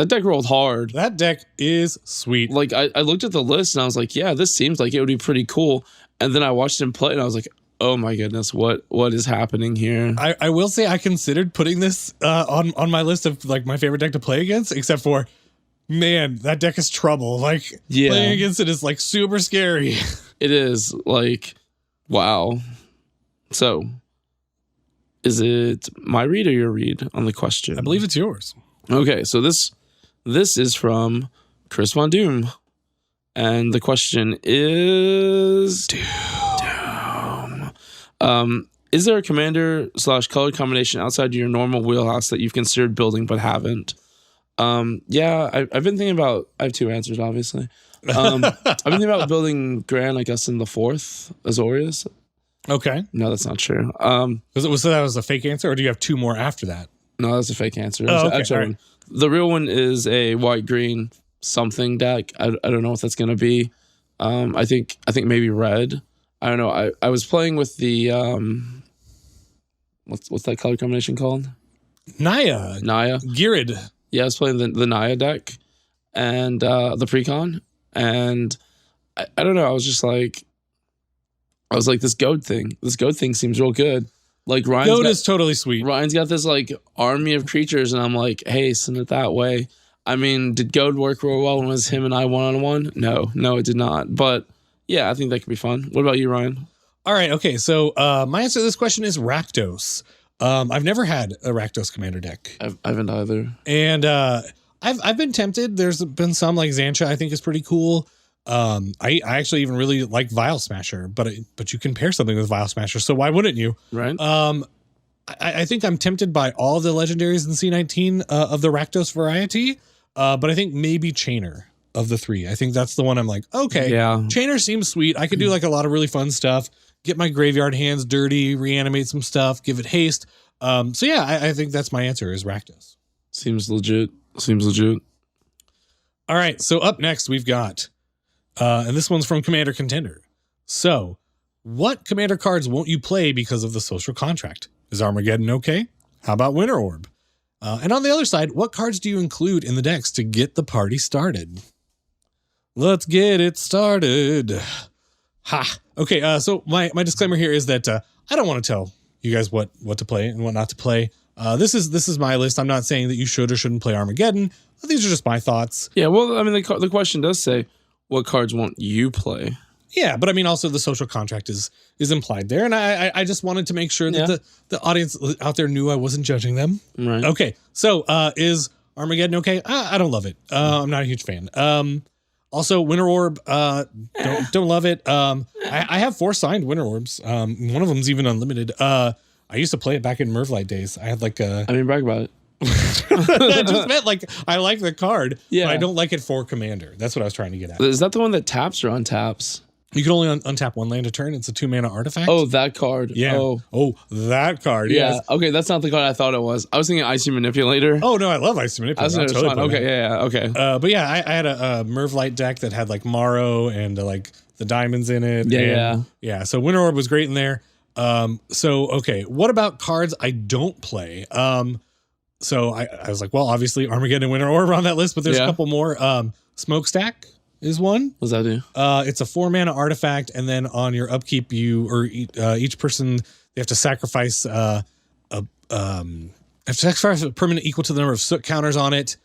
deck rolled hard. That deck is sweet. Like I looked at the list and I was like, yeah, this seems like it would be pretty cool. And then I watched him play and I was like, oh my goodness, what is happening here? I will say I considered putting this on my list of like my favorite deck to play against, except for, man, that deck is trouble. Like playing against it is like super scary. It is like, wow. So is it my read or your read on the question? I believe it's yours. Okay, so this is from Chris Von Doom. And the question is Doom. Is there a commander / color combination outside your normal wheelhouse that you've considered building but haven't? Yeah, I've been thinking about, I have two answers, obviously. I've been thinking about building Gran, I guess, in the 4th Azorius. Okay. No, that's not true. So that was a fake answer, or do you have 2 more after that? No, that's a fake answer. Oh, okay. Right. The real one is a white-green something deck. I don't know what that's going to be. I think maybe red. I don't know. I was playing with the what's that color combination called? Naya. Girid. Yeah, I was playing the Naya deck and the precon, and I don't know. I was like this goat thing. This goat thing seems real good. Like Goat is totally sweet. Ryan's got this like army of creatures, and I'm like, hey, send it that way. I mean, did Goat work real well when it was him and I 1-on-1? No, it did not. But yeah, I think that could be fun. What about you, Ryan? All right, okay. So my answer to this question is Rakdos. I've never had a Rakdos commander deck. I haven't either. And I've been tempted. There's been some like Xancha I think is pretty cool. I actually even really like Vial Smasher, but you can pair something with Vial Smasher, so why wouldn't you? Right. I think I'm tempted by all the legendaries in C19 of the Rakdos variety, but I think maybe Chainer of the 3. I think that's the one I'm like, okay, yeah. Chainer seems sweet. I could do like a lot of really fun stuff, get my graveyard hands dirty, reanimate some stuff, give it haste. So yeah, I think that's my answer is Rakdos. Seems legit. All right, so up next we've got, and this one's from Commander Contender. So, what Commander cards won't you play because of the social contract? Is Armageddon okay? How about Winter Orb? And on the other side, what cards do you include in the decks to get the party started? Let's get it started. Ha. Okay, so my disclaimer here is that I don't want to tell you guys what to play and what not to play. This is my list. I'm not saying that you should or shouldn't play Armageddon. These are just my thoughts. Yeah, well, I mean, the question does say, what cards won't you play? Yeah, but I mean, also the social contract is implied there, and I just wanted to make sure that the audience out there knew I wasn't judging them. Right. Okay, so is Armageddon okay? I don't love it. I'm not a huge fan. Also, Winter Orb, don't love it. I have 4 signed Winter Orbs. One of them's even unlimited. I used to play it back in Mervlight days. I had like a... I mean, brag about it. That just meant like I like the card, yeah. But I don't like it for Commander. That's what I was trying to get at. Is that the one that taps or untaps? You can only untap 1 land a turn. It's a 2-mana artifact. Oh, that card. Yeah. Oh, that card. Yeah. Yes. Okay, that's not the card I thought it was. I was thinking Icy Manipulator. Oh no, I love Icy Manipulator. Okay, yeah, okay. But yeah, I had a Mervlight deck that had like Morrow and like the diamonds in it. Yeah. So Winter Orb was great in there. So okay, what about cards I don't play? So I was like, well, obviously Armageddon and Winter Orb are on that list, but there's a couple more. Smokestack is one. What does that do? It's a 4-mana artifact, and then on your upkeep, each person, they have to sacrifice a permanent equal to the number of soot counters on it,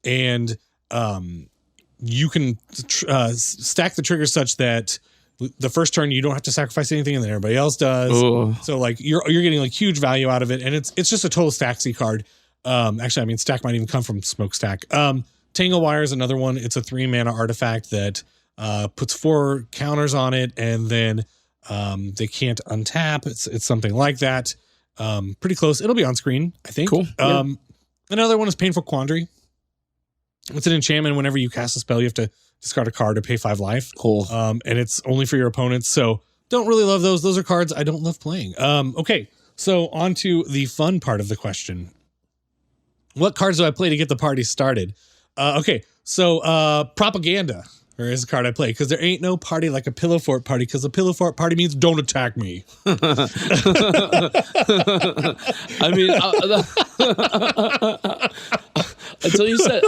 and you can stack the triggers such that the first turn you don't have to sacrifice anything, and then everybody else does. Ooh. So like you're getting like huge value out of it, and it's just a total stacksy card. Actually, I mean, stack might even come from Smokestack. Tangle Wire is another one. It's a 3-mana artifact that puts 4 counters on it, and then they can't untap. It's something like that. Pretty close. It'll be on screen, I think. Cool. Another one is Painful Quandary. It's an enchantment. Whenever you cast a spell, you have to discard a card or pay 5 life. Cool. And it's only for your opponents. So don't really love those. Those are cards I don't love playing. Okay, so on to the fun part of the question. What cards do I play to get the party started? Okay, so Propaganda is a card I play because there ain't no party like a pillow fort party, because a pillow fort party means don't attack me. I mean, until you said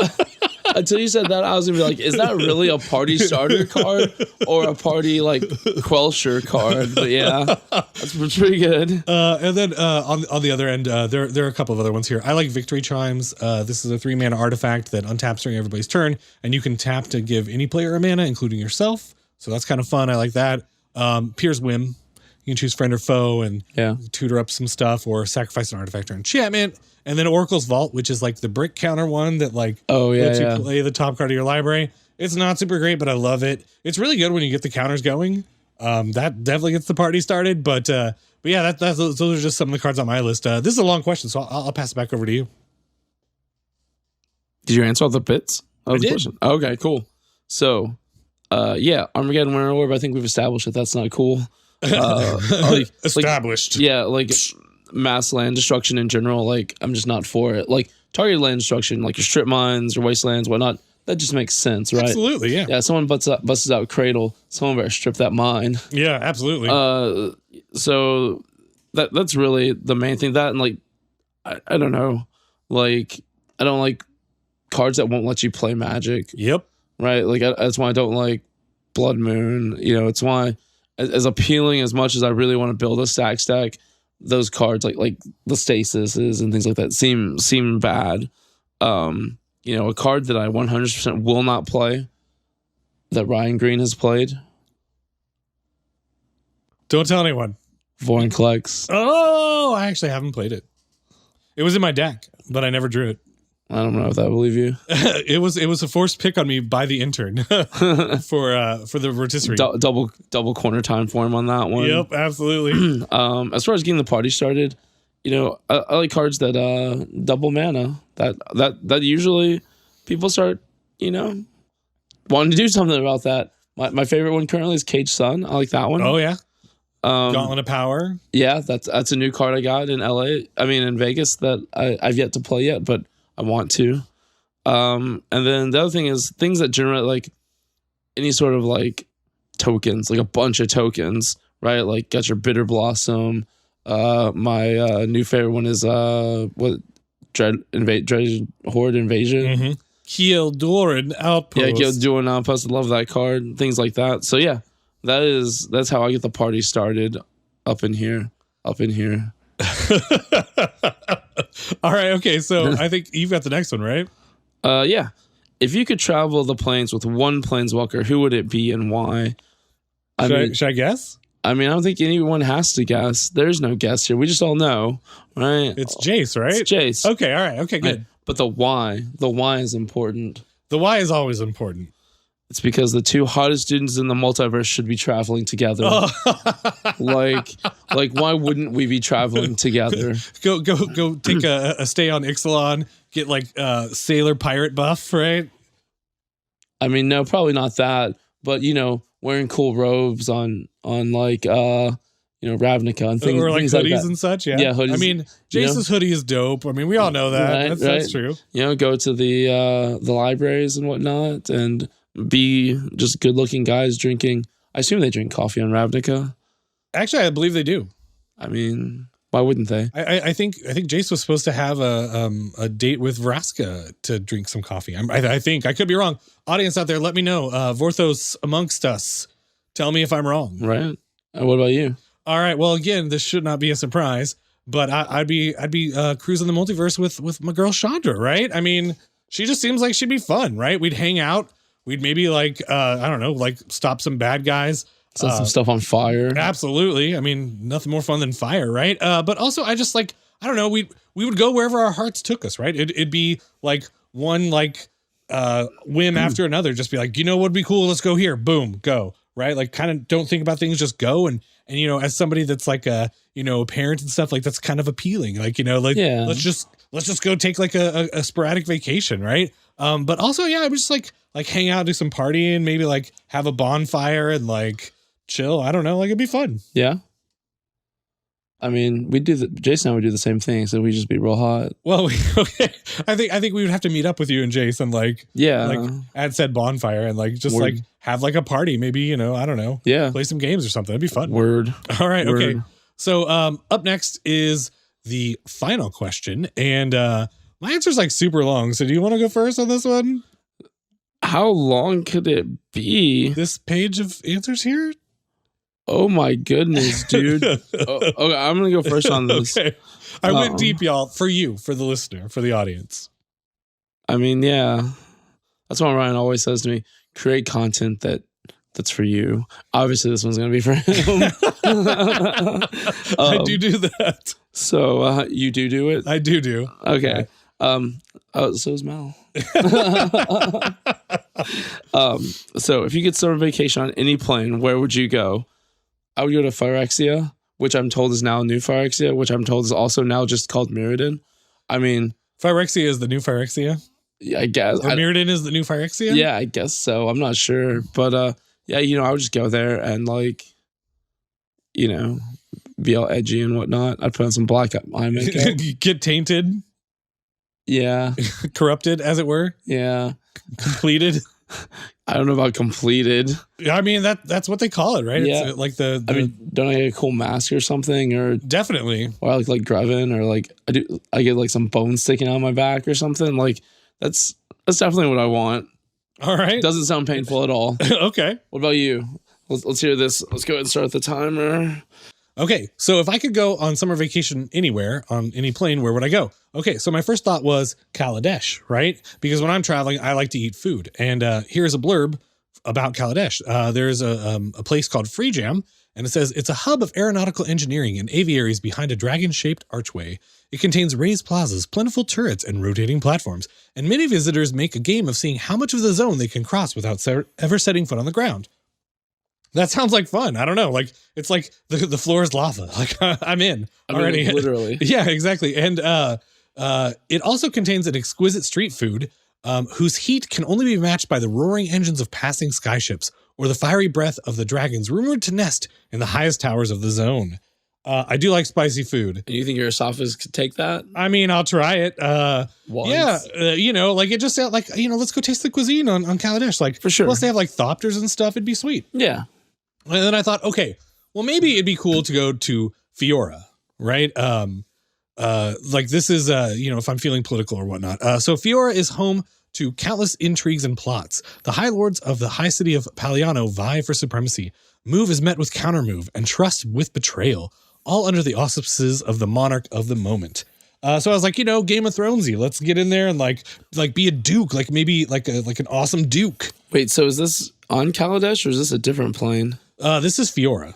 that, I was gonna be like, is that really a party starter card or a party like quelcher card? But yeah, that's pretty good. And then on the other end, there are a couple of other ones here. I like Victory Chimes. This is a 3-mana artifact that untaps during everybody's turn, and you can tap to give any player a mana, including yourself. So that's kind of fun. I like that. Pier's Whim. You can choose friend or foe and tutor up some stuff, or sacrifice an artifact or enchantment. And then Oracle's Vault, which is like the brick counter one that like lets you play the top card of your library. It's not super great, but I love it. It's really good when you get the counters going. That definitely gets the party started. But yeah, those are just some of the cards on my list. This is a long question, so I'll pass it back over to you. Did you answer all the bits of the question? Okay, cool. So, Armageddon Winter Orb, I think we've established that that's not cool. Established. Like mass land destruction in general, like I'm just not for it. Like targeted land destruction, like your strip mines, your wastelands, whatnot, that just makes sense, right? Absolutely, yeah. Yeah, someone busts out Cradle, someone better strip that mine. Yeah, absolutely. So that's really the main thing. That and like I don't know, like I don't like cards that won't let you play Magic. Yep. Right. Like that's why I don't like Blood Moon. You know, it's why as appealing as much as I really want to build a stack, those cards like the Stasises and things like that seem bad. You know, a card that I 100% will not play that Ryan Green has played. Don't tell anyone. Vorinclex. Oh, I actually haven't played it. It was in my deck, but I never drew it. I don't know if I believe you. It was a forced pick on me by the intern for the rotisserie. Double corner time for him on that one. Yep, absolutely. As far as getting the party started, you know, I like cards that double mana. That usually people start, you know, wanting to do something about that. My favorite one currently is Cage Sun. I like that one. Oh yeah. Gauntlet of Power. Yeah, that's a new card I got in LA. I mean in Vegas that I've yet to play yet, but I want to. And then the other thing is things that generate like any sort of like tokens, like a bunch of tokens, right? Like got your Bitter Blossom. My new favorite one is Dread Horde Invasion. Mm-hmm. Keeldoran Outpost. Yeah, Keeldoran Outpost. I love that card. Things like that. So yeah, that's how I get the party started up in here. All right. Okay. So I think you've got the next one, right? Yeah. If you could travel the planes with one planeswalker, who would it be and why? Should I guess? I mean, I don't think anyone has to guess. There's no guess here. We just all know, right? It's Jace, right? It's Jace. Okay. All right. Okay. Good. Right. But the why is important. The why is always important. It's because the two hottest students in the multiverse should be traveling together. Oh. like, why wouldn't we be traveling together? Go take a stay on Ixalan, get like sailor pirate buff, right? I mean, no, probably not that. But, wearing cool robes on like, Ravnica and things. Or like things hoodies like and such, yeah. Yeah, hoodies. I mean, Jace's hoodie is dope. I mean, we all know that. Right, that's true. Go to the libraries and whatnot and be just good-looking guys drinking. I assume they drink coffee on Ravnica. Actually, I believe they do. I mean, why wouldn't they? I think Jace was supposed to have a date with Vraska to drink some coffee. I think I could be wrong. Audience out there, let me know. Vorthos amongst us, tell me if I'm wrong. Right. What about you? All right. Well, again, this should not be a surprise, but I'd be cruising the multiverse with my girl Chandra, right? I mean, she just seems like she'd be fun, right? We'd hang out. We'd maybe like I don't know, like stop some bad guys. Set some stuff on fire. Absolutely. I mean, nothing more fun than fire, right? But also, I just like, I don't know, we would go wherever our hearts took us, right? It'd be like one like whim after another. Just be like, what would be cool? Let's go here. Boom, go. Right? Like, kind of don't think about things, just go. And as somebody that's like a parent and stuff, like that's kind of appealing. Like, yeah. let's just go take like a sporadic vacation, right? But also, yeah, I would just like hang out, do some partying, maybe like have a bonfire and like chill. I don't know, like it'd be fun. Yeah. I mean, Jason and I would do the same thing, so we'd just be real hot. Well, okay. I think we would have to meet up with you and Jason, like at said bonfire and like just like have like a party, maybe, I don't know. Yeah. Play some games or something. It'd be fun. Word. All right. Word. Okay. So up next is the final question. And my answer's like super long. So do you want to go first on this one? How long could it be? This page of answers here? Oh my goodness, dude. Okay, I'm going to go first on this. Okay. I went deep, y'all, for you, for the listener, for the audience. I mean, yeah. That's what Ryan always says to me. Create content that's for you. Obviously, this one's going to be for him. I do that. So you do it? I do. Okay. So is Mel. So if you could start a vacation on any plane, where would you go? I would go to Phyrexia, which I'm told is now New Phyrexia, which I'm told is also now just called Mirrodin. I mean, Phyrexia is the new Phyrexia? Yeah, I guess. Or Mirrodin is the new Phyrexia? Yeah, I guess so. I'm not sure. But yeah, I would just go there and like, be all edgy and whatnot. I'd put on some black eye makeup. Get tainted? Yeah. Corrupted, as it were? Yeah. Completed? I don't know about completed. I mean, that's what they call it, right? Yeah. It's like I mean, don't I get a cool mask or something? Or definitely. Or I look like Grevin, or like I get like some bones sticking out of my back or something. Like that's definitely what I want. All right. Doesn't sound painful at all. Okay. What about you? Let's hear this. Let's go ahead and start the timer. Okay, so if I could go on summer vacation anywhere, on any plane, where would I go? Okay, so my first thought was Kaladesh, right? Because when I'm traveling, I like to eat food. And here's a blurb about Kaladesh. There's a place called Free Jam, and it says, it's a hub of aeronautical engineering and aviaries behind a dragon-shaped archway. It contains raised plazas, plentiful turrets, and rotating platforms. And many visitors make a game of seeing how much of the zone they can cross without ever setting foot on the ground. That sounds like fun. I don't know. Like, it's like the floor is lava. Like, I'm in already. Literally. Yeah, exactly. And it also contains an exquisite street food whose heat can only be matched by the roaring engines of passing skyships or the fiery breath of the dragons rumored to nest in the highest towers of the zone. I do like spicy food. And you think your esophagus could take that? I mean, I'll try it. Once? Yeah, like it just sounds like, let's go taste the cuisine on Kaladesh. Like, for sure. Plus they have like thopters and stuff. It'd be sweet. Yeah. And then I thought, okay, well, maybe it'd be cool to go to Fiora, right? Like this is, if I'm feeling political or whatnot. So Fiora is home to countless intrigues and plots. The High Lords of the High City of Paliano vie for supremacy. Move is met with countermove and trust with betrayal, all under the auspices of the monarch of the moment. So I was like, Game of Thronesy. Let's get in there and like be a duke, like maybe like an awesome duke. Wait, so is this on Kaladesh or is this a different plane? This is Fiora.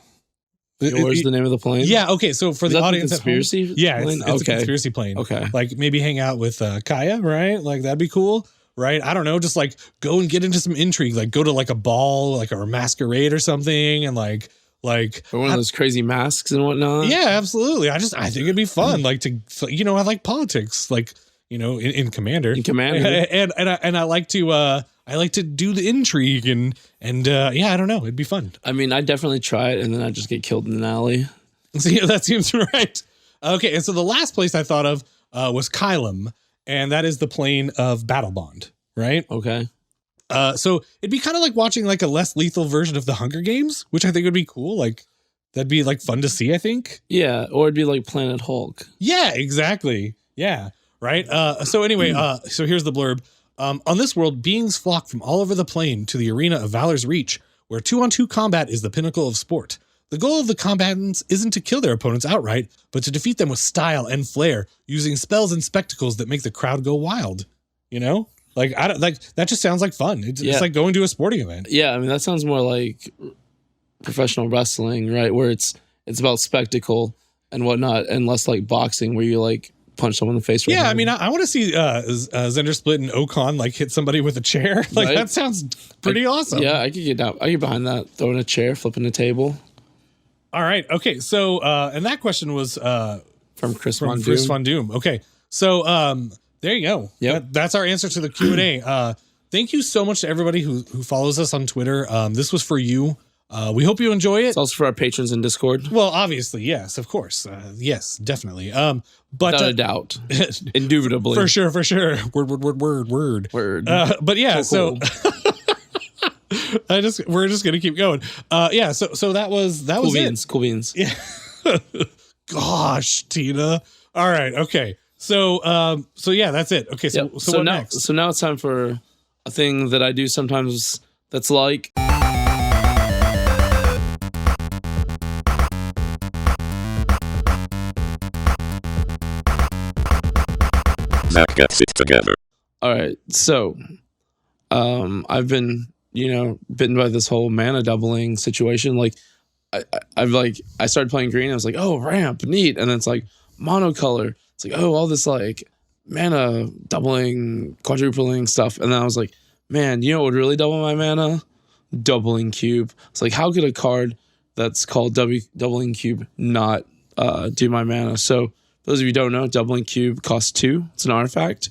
Fiora is the name of the plane? Yeah. Okay. So for the audience, conspiracy at home, yeah, plane? it's a conspiracy plane. Okay. Like maybe hang out with Kaya, right? Like that'd be cool. Right. I don't know. Just like go and get into some intrigue, like go to like a ball, like or a masquerade or something. And like or one of those crazy masks and whatnot. Yeah, absolutely. I think it'd be fun. Like I like politics, like, in Commander. In Commander. And I like to do the intrigue and yeah, I don't know. It'd be fun. I mean, I'd definitely try it and then I'd just get killed in an alley. See, that seems right. Okay. And so the last place I thought of was Kylum, and that is the plane of Battle Bond, right? Okay. So it'd be kind of like watching like a less lethal version of the Hunger Games, which I think would be cool. Like that'd be like fun to see, I think. Yeah. Or it'd be like Planet Hulk. Yeah, exactly. Yeah. Right. So anyway, so here's the blurb. On this world, beings flock from all over the plane to the arena of Valor's Reach, where 2-on-2 combat is the pinnacle of sport. The goal of the combatants isn't to kill their opponents outright, but to defeat them with style and flair, using spells and spectacles that make the crowd go wild. Like that just sounds like fun. It's like going to a sporting event. Yeah, I mean that sounds more like professional wrestling, right? Where it's about spectacle and whatnot, and less like boxing, where you like punch someone in the face. Yeah, I mean, I want to see Zender Split and Okan like hit somebody with a chair. Like that sounds pretty awesome. Yeah, I could get down. I get behind that, throwing a chair, flipping a table. All right. Okay. So, and that question was from Chris Von Doom. Okay. So, there you go. Yeah, that's our answer to the Q&A. Thank you so much to everybody who follows us on Twitter. This was for you. We hope you enjoy it. It's also for our patrons in Discord. Well, obviously, yes, of course. Yes, definitely. But without a doubt. Indubitably. For sure. Word. But yeah, so we're just gonna keep going. Yeah, so that was it. Cool beans. Yeah. Gosh, Tina. All right, okay. So yeah, that's it. Okay, so what now, next? So now it's time for a thing that I do sometimes that's like Zack gets it together. All right, so I've been bitten by this whole mana doubling situation. Like I started playing green. I was like, oh, ramp, neat, and then it's like monocolor. It's like, oh, all this like mana doubling, quadrupling stuff, and then I was like, man, you know what would really double my mana? Doubling Cube. It's like, how could a card that's called Doubling Cube not do my mana? So for those of you who don't know, Doubling Cube costs 2. It's an artifact.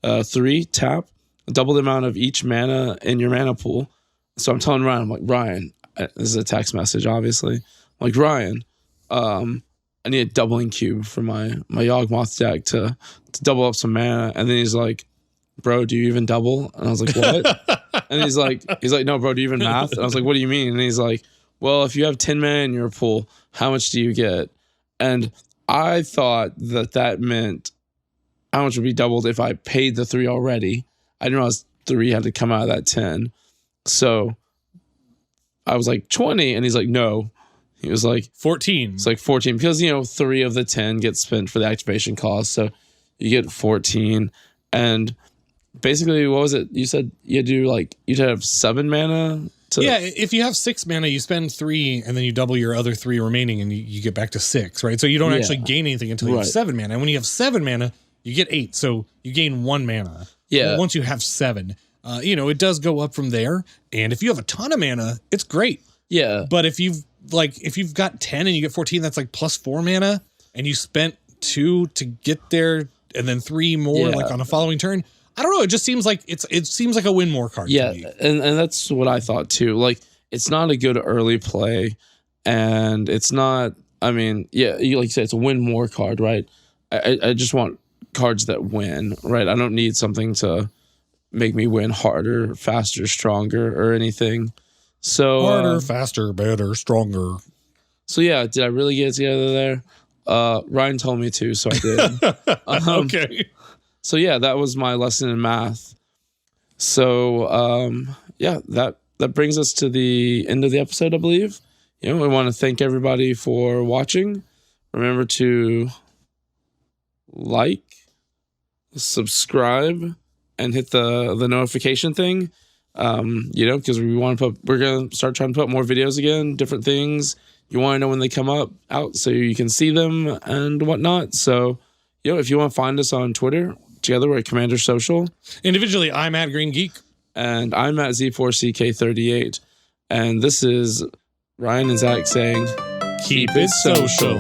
3, tap, double the amount of each mana in your mana pool. So I'm telling Ryan, I'm like, Ryan, this is a text message, obviously. I'm like, Ryan, I need a Doubling Cube for my Yawgmoth deck to double up some mana. And then he's like, bro, do you even double? And I was like, what? And he's like, no, bro, do you even math? And I was like, what do you mean? And he's like, well, if you have 10 mana in your pool, how much do you get? And I thought that meant how much would be doubled if I paid the 3 already. I didn't realize 3 had to come out of that 10. So I was like 20, and he's like, no. He was like 14. It's like 14 because 3 of the 10 get spent for the activation cost, so you get 14. And basically, what was it? You said you do you'd have 7 mana. Yeah, if you have 6 mana, you spend 3, and then you double your other 3 remaining, and you get back to 6, right? So you don't actually gain anything until you have 7 mana. And when you have 7 mana, you get 8, so you gain 1 mana. Yeah. Once you have 7, it does go up from there. And if you have a ton of mana, it's great. Yeah. But if you've got 10 and you get 14, that's like plus 4 mana, and you spent 2 to get there, and then 3 more on a following turn. I don't know. It just seems like it seems like a win more card. Yeah, to me. and that's what I thought too. Like, it's not a good early play, and it's not I mean, yeah, you like you say, it's a win more card, right? I just want cards that win, right? I don't need something to make me win harder, faster, stronger, or anything. So Harder, faster, better, stronger. So yeah, did I really get it together there? Ryan told me to, so I did. Okay. So yeah, that was my lesson in math. So yeah, that brings us to the end of the episode, I believe. We want to thank everybody for watching. Remember to like, subscribe, and hit the notification thing. Because we're gonna start trying to put more videos again, different things. You want to know when they come out so you can see them and whatnot. So, if you want to find us on Twitter, together we're at Commander Social. Individually, I'm at Green Geek. And I'm at Z4CK38. And this is Ryan and Zack saying, Keep it social.